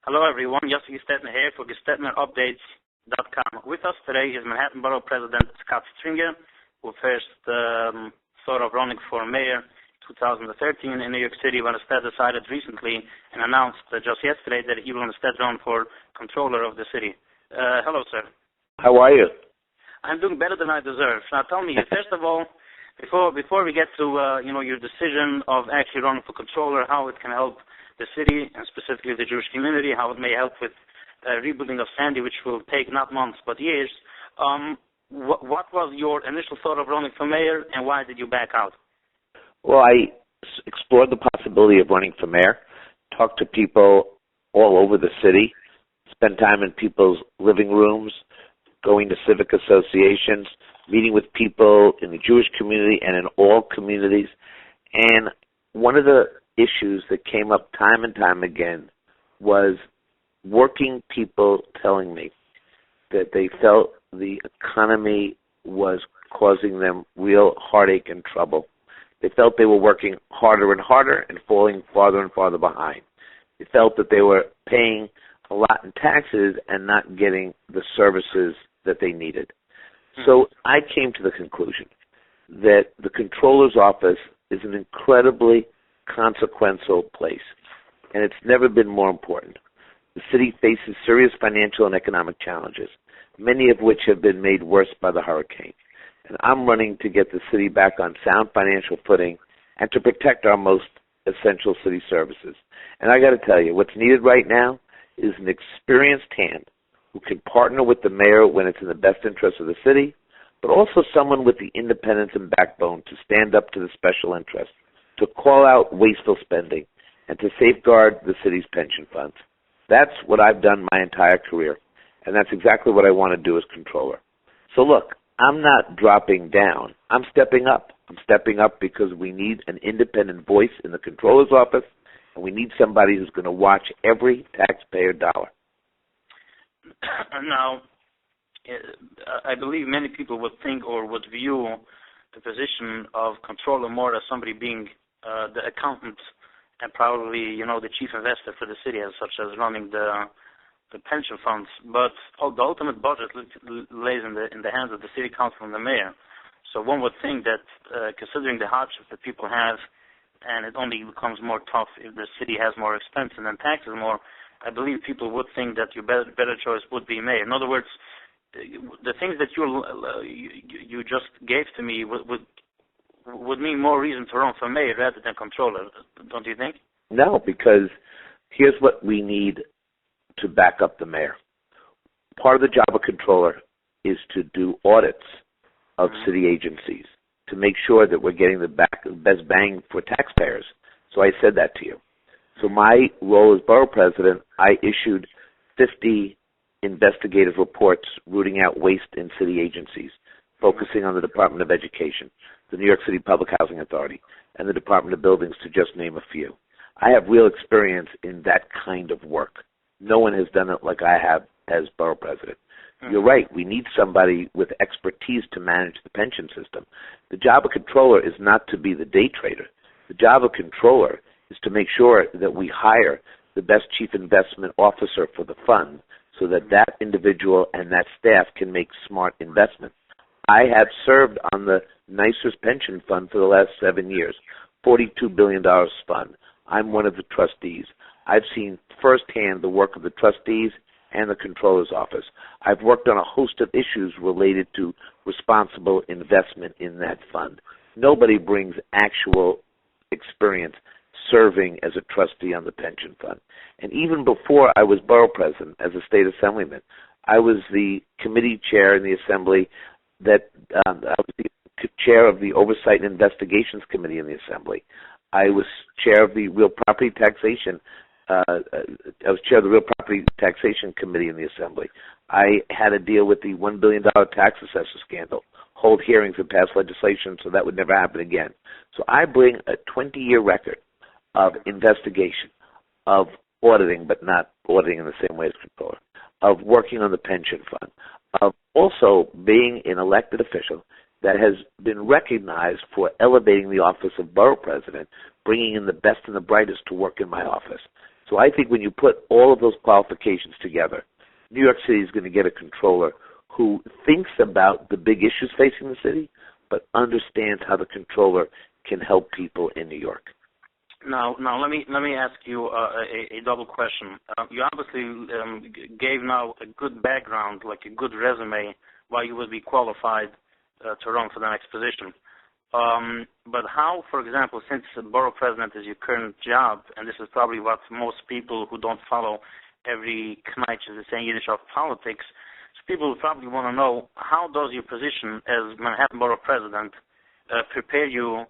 Hello everyone, Yossi Gestetner here for GestetnerUpdates.com. With us today is Manhattan Borough President Scott Stringer, who first thought of running for mayor 2013 in New York City, but instead decided recently and announced just yesterday that he will instead run for Comptroller of the city. Hello, sir. How are you? I'm doing better than I deserve. Now tell me, first of all, before we get to your decision of actually running for Comptroller, how it can help the city, and specifically the Jewish community, how it may help with rebuilding of Sandy, which will take not months but years. What was your initial thought of running for mayor, and why did you back out? Well, I explored the possibility of running for mayor, talked to people all over the city, spent time in people's living rooms, going to civic associations, meeting with people in the Jewish community and in all communities. And one of the issues that came up time and time again was working people telling me that they felt the economy was causing them real heartache and trouble. They felt they were working harder and harder and falling farther and farther behind. They felt that they were paying a lot in taxes and not getting the services that they needed. So I came to the conclusion that the Comptroller's office is an incredibly consequential place, and it's never been more important. The city faces serious financial and economic challenges, many of which have been made worse by the hurricane. And I'm running to get the city back on sound financial footing and to protect our most essential city services. And I got to tell you, what's needed right now is an experienced hand who can partner with the mayor when it's in the best interest of the city, but also someone with the independence and backbone to stand up to the special interests, to call out wasteful spending, and to safeguard the city's pension funds. That's what I've done my entire career, and that's exactly what I want to do as Comptroller. So look, I'm not dropping down. I'm stepping up. I'm stepping up because we need an independent voice in the Comptroller's office, and we need somebody who's going to watch every taxpayer dollar. Now, I believe many people would think or would view the position of Comptroller more as somebody being the accountant and probably, the chief investor for the city, as such as running the pension funds. But the ultimate budget lays in the hands of the city council and the mayor. So one would think that considering the hardship that people have, and it only becomes more tough if the city has more expense and then taxes more, I believe people would think that your better choice would be mayor. In other words, the things that you just gave to me would mean more reason to run for mayor rather than Comptroller, don't you think? No, because here's what we need to back up the mayor. Part of the job of Comptroller is to do audits of city agencies to make sure that we're getting the best bang for taxpayers. So I said that to you. So my role as borough president, I issued 50 investigative reports rooting out waste in city agencies, focusing on the Department of Education, the New York City Public Housing Authority, and the Department of Buildings, to just name a few. I have real experience in that kind of work. No one has done it like I have as borough president. You're right. We need somebody with expertise to manage the pension system. The job of Comptroller is not to be the day trader. The job of Comptroller is to make sure that we hire the best chief investment officer for the fund so that that individual and that staff can make smart investments. I have served on the nicest pension fund for the last 7 years, $42 billion fund. I'm one of the trustees. I've seen firsthand the work of the trustees and the Comptroller's office. I've worked on a host of issues related to responsible investment in that fund. Nobody brings actual experience serving as a trustee on the pension fund. And even before I was borough president as a state assemblyman, I was the committee chair in the assembly that I was the chair of the Oversight and Investigations Committee in the assembly. I was chair of the Real Property Taxation Committee in the assembly. I had to deal with the $1 billion tax assessor scandal, hold hearings and pass legislation so that would never happen again. So I bring a 20-year record of investigation, of auditing, but not auditing in the same way as Comptroller, of working on the pension fund, of also being an elected official that has been recognized for elevating the office of borough president, bringing in the best and the brightest to work in my office. So I think when you put all of those qualifications together, New York City is going to get a controller who thinks about the big issues facing the city, but understands how the controller can help people in New York. Now let me ask you a double question. You obviously gave now a good background, like a good resume, why you would be qualified to run for the next position. But how, for example, since borough president is your current job, and this is probably what most people who don't follow every knight, as they say in Yiddish, of politics, so people probably want to know, how does your position as Manhattan borough president prepare you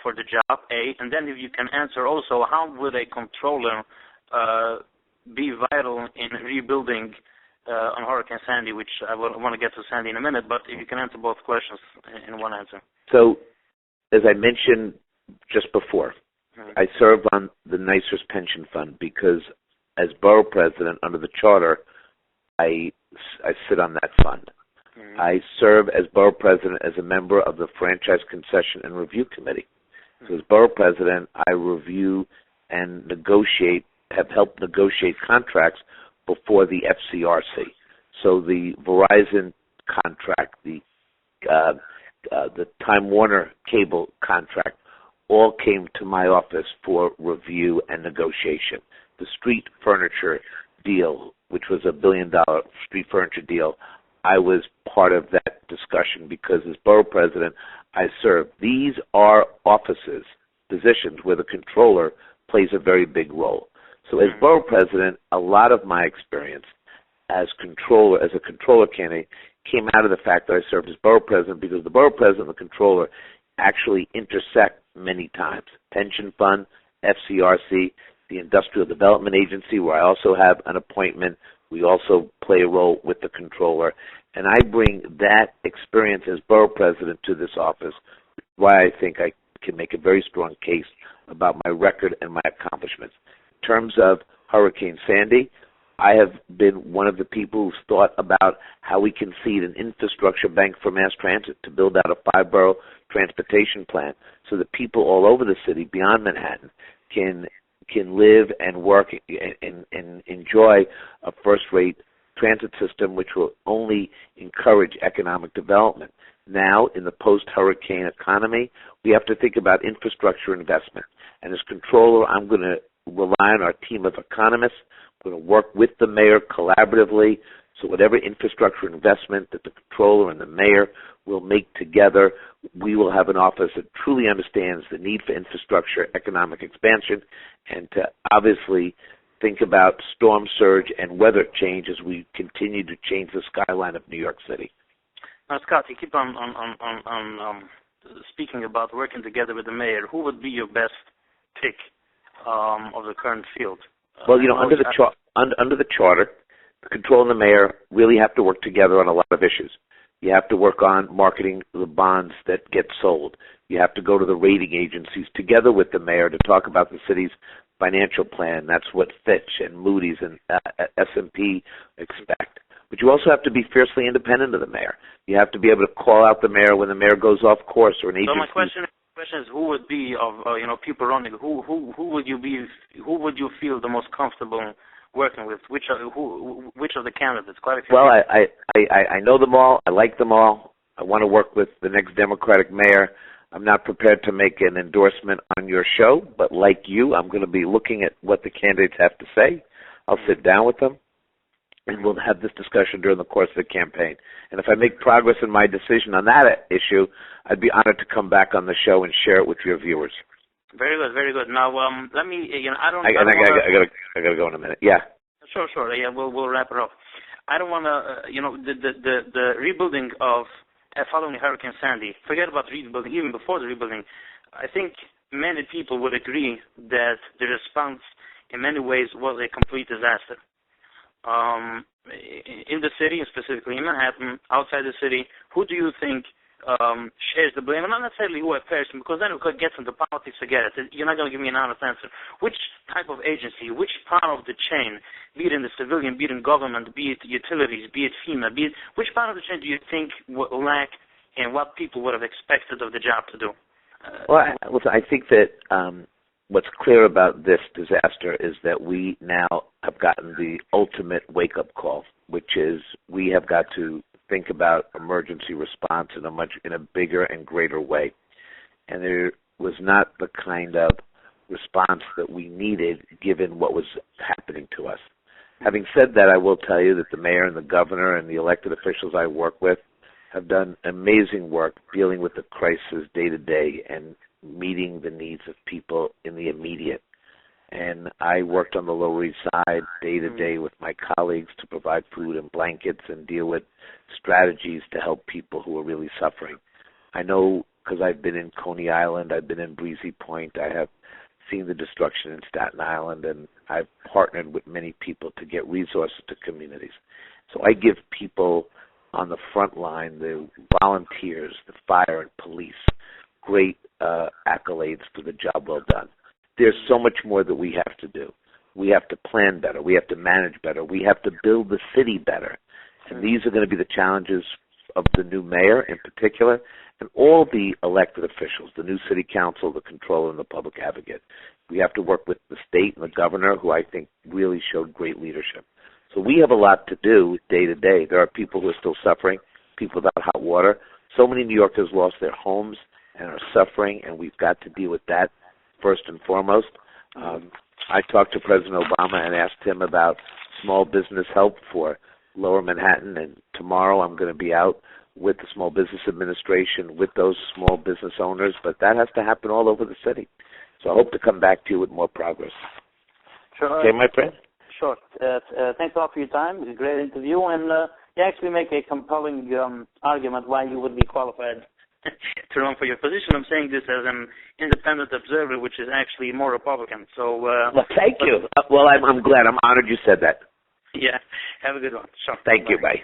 for the job, A, and then if you can answer also, how would a controller be vital in rebuilding on Hurricane Sandy, which I want to get to Sandy in a minute, but if you can answer both questions in one answer. So, as I mentioned just before, I serve on the NYSERS pension fund because as borough president under the charter, I sit on that fund. I serve as borough president as a member of the Franchise Concession and Review Committee. So as borough president, I review and negotiate, have helped negotiate contracts before the FCRC. So the Verizon contract, the Time Warner cable contract, all came to my office for review and negotiation. The street furniture deal, which was $1 billion street furniture deal, I was part of that discussion because as borough president, I serve. These are offices, positions where the controller plays a very big role. So as borough president, a lot of my experience as a controller candidate, came out of the fact that I served as borough president because the borough president and the controller actually intersect many times. Pension fund, FCRC, the Industrial Development Agency, where I also have an appointment. We also play a role with the controller. And I bring that experience as borough president to this office, why I think I can make a very strong case about my record and my accomplishments. In terms of Hurricane Sandy, I have been one of the people who's thought about how we can seed an infrastructure bank for mass transit to build out a 5-borough transportation plan so that people all over the city beyond Manhattan can live and work and enjoy a first-rate transit system which will only encourage economic development. Now, in the post-hurricane economy, we have to think about infrastructure investment. And as controller, I'm going to rely on our team of economists. We're going to work with the mayor collaboratively, so whatever infrastructure investment that the controller and the mayor will make together, we will have an office that truly understands the need for infrastructure, economic expansion, and to obviously think about storm surge and weather change as we continue to change the skyline of New York City. Now, Scott, you keep on speaking about working together with the mayor. Who would be your best pick of the current field? Well, under the charter, the controller and the mayor really have to work together on a lot of issues. You have to work on marketing the bonds that get sold. You have to go to the rating agencies together with the mayor to talk about the city's financial plan. That's what Fitch and Moody's and S&P expect. But you also have to be fiercely independent of the mayor. You have to be able to call out the mayor when the mayor goes off course or an agency. So my question is, who would be of people running? Who would you be? Who would you feel the most comfortable working with? Which of the candidates? Quite a few. Well, I know them all. I like them all. I want to work with the next Democratic mayor. I'm not prepared to make an endorsement on your show, but like you, I'm going to be looking at what the candidates have to say. I'll sit down with them, and we'll have this discussion during the course of the campaign. And if I make progress in my decision on that issue, I'd be honored to come back on the show and share it with your viewers. Very good, very good. Now, let me, I gotta go in a minute. Yeah. Sure. Yeah, we'll wrap it up. I don't want to, the rebuilding of following Hurricane Sandy. Forget about rebuilding. Even before the rebuilding, I think many people would agree that the response, in many ways, was a complete disaster. In the city, and specifically in Manhattan, outside the city, who do you think shares the blame? And not necessarily who a person, because then we could get into politics, forget it. You're not going to give me an honest answer. Which type of agency, which part of the chain, be it in the civilian, be it in government, be it utilities, be it FEMA, which part of the chain do you think lack in what people would have expected of the job to do. Listen, I think that what's clear about this disaster is that we now have gotten the ultimate wake-up call, which is we have got to think about emergency response in a bigger and greater way. And there was not the kind of response that we needed given what was happening to us. Having said that, I will tell you that the mayor and the governor and the elected officials I work with have done amazing work dealing with the crisis day to day and meeting the needs of people in the immediate. And I worked on the Lower East Side day to day with my colleagues to provide food and blankets and deal with strategies to help people who are really suffering. I know because I've been in Coney Island, I've been in Breezy Point, I have seen the destruction in Staten Island, and I've partnered with many people to get resources to communities. So I give people on the front line, the volunteers, the fire and police, great accolades for the job well done. There's so much more that we have to do. We have to plan better. We have to manage better. We have to build the city better. And these are going to be the challenges of the new mayor in particular, and all the elected officials, the new city council, the controller, and the public advocate. We have to work with the state and the governor, who I think really showed great leadership. So we have a lot to do day to day. There are people who are still suffering, people without hot water. So many New Yorkers lost their homes and are suffering, and we've got to deal with that first and foremost. I talked to President Obama and asked him about small business help for Lower Manhattan, and tomorrow I'm going to be out with the Small Business Administration, with those small business owners, but that has to happen all over the city. So I hope to come back to you with more progress. Sure. Okay, my friend? Sure. Thanks a lot for your time. It was a great interview, and you actually make a compelling argument why you would be qualified to run for your position. I'm saying this as an independent observer, which is actually more Republican. So. Well, thank you. Well, I'm glad. I'm honored you said that. Yeah. Have a good one. Sure. Thank you. Bye.